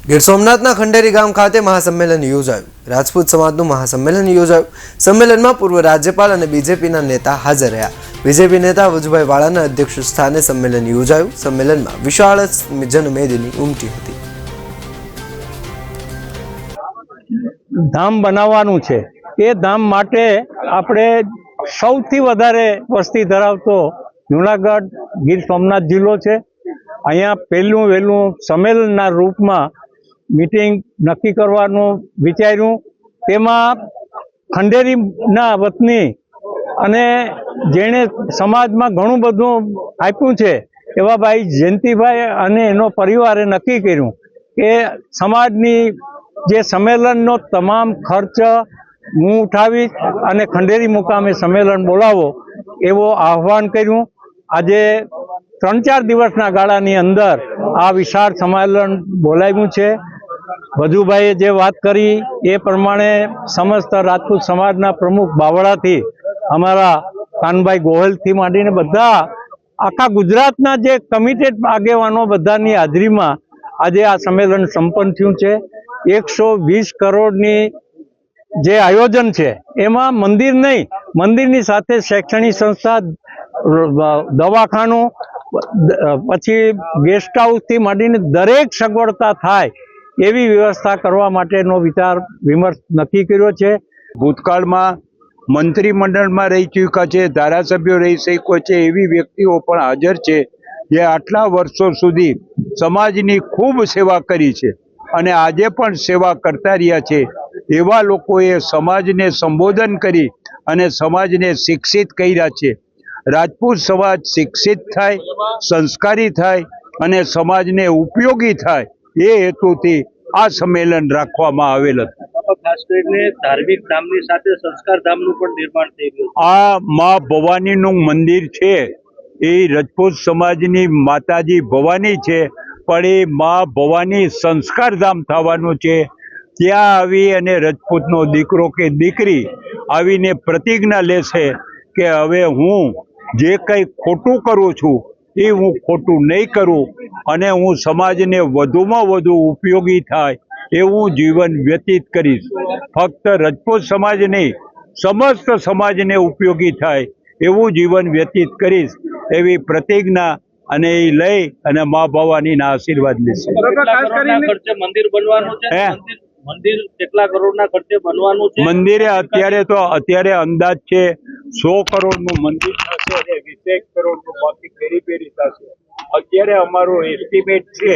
ગીર સોમનાથના ખંડેરી ગામ ખાતે મહાસંમેલન યોજાયું। રાજપૂત સમાજનું મહાસંમેલન યોજાયું। સંમેલનમાં પૂર્વ રાજ્યપાલ અને બીજેપીના નેતા હાજર રહ્યા। બીજેપી નેતા વજુભાઈ વાળાના અધ્યક્ષ સ્થાને સંમેલન યોજાયું। સંમેલનમાં વિશાળ જનમેદની ઉમટી હતી। ધામ બનાવવાનું છે। એ ધામ માટે આપણે સૌથી વધારે વસ્તી ધરાવતો જૂનાગઢ ગીર સોમનાથ જિલ્લો છે। અહીંયા પહેલું વહેલું સંમેલનના રૂપમાં મીટિંગ નક્કી કરવાનું વિચાર્યું। તેમાં ખંડેરીના વતની અને જેણે સમાજમાં ઘણું બધું આપ્યું છે એવા ભાઈ જયંતિભાઈ અને એનો પરિવારે નક્કી કર્યું કે સમાજની જે સંમેલનનો તમામ ખર્ચ હું ઉઠાવીશ અને ખંડેરી મુકામે સંમેલન બોલાવો એવો આહવાન કર્યું। આજે 3-4 દિવસના ગાળાની અંદર આ વિશાળ સંમેલન બોલાવ્યું છે। વજુભાઈએ જે વાત કરી એ પ્રમાણે સમસ્ત રાજપૂત સમાજના પ્રમુખ બાવળાથી અમારા કાનભાઈ ગોહિલથી માંડીને બધા આખા ગુજરાતના જે કમિટેડ આગેવાનો બધાની હાજરીમાં આજે આ સંમેલન સંપન્ન થયું છે। 120 કરોડની જે આયોજન છે એમાં મંદિર નહીં, મંદિરની સાથે શૈક્ષણિક સંસ્થા, દવાખાનું, પછી ગેસ્ટ હાઉસથી માંડીને દરેક સગવડતા થાય એવી વ્યવસ્થા કરવા માટેનો વિચાર વિમર્શ નક્કી કર્યો છે। ભૂતકાળમાં મંત્રીમંડળમાં રહી ચૂક્યા છે, ધારાસભ્યો રહી શક્યો છે, એવી વ્યક્તિઓ પણ હાજર છે જે આટલા વર્ષો સુધી સમાજની ખૂબ સેવા કરી છે અને આજે પણ સેવા કરતા રહ્યા છે। એવા લોકોએ સમાજને સંબોધન કરી અને સમાજને શિક્ષિત કર્યા છે। રાજપૂત સમાજ શિક્ષિત થાય, સંસ્કારી થાય અને સમાજને ઉપયોગી થાય એ હેતુથી આ સંમેલન રાખવામાં આવેલ હતું। ખાસ કરીને ધાર્મિક ધામની સાથે સંસ્કાર ધામનું પણ નિર્માણ થઈ ગયું। આ મા ભવાનીનું મંદિર છે એ રાજપૂત સમાજની માતાજી ભવાની છે, પણ એ મા ભવાની સંસ્કાર ધામ થવાનું છે। ત્યાં આવી અને રાજપૂતનો દીકરો કે દીકરી આવીને પ્રતિજ્ઞા લેશે કે હવે હું જે કંઈ ખોટું કરું છું એ હું ખોટું નહીં કરું અને હું સમાજને વધુમાં વધુ ઉપયોગી થાય એવું જીવન વ્યતીત કરીશ। ફક્ત રાજપૂત સમાજ નહીં, સમસ્ત સમાજને ઉપયોગી થાય એવું જીવન વ્યતીત કરીશ એવી પ્રતિજ્ઞા અને એ લઈ અને મા ભવાનીના આશીર્વાદ લેશે। મંદિર બનવાનું છે, મંદિર કેટલા કરોડના ખર્ચે બનવાનું છે? મંદિરે અત્યારે અંદાજ છે 100 કરોડનું મંદિર થશે અને 20 કરોડનું બાકી પેરી થશે। અત્યારે અમારો એસ્ટિમેટ છે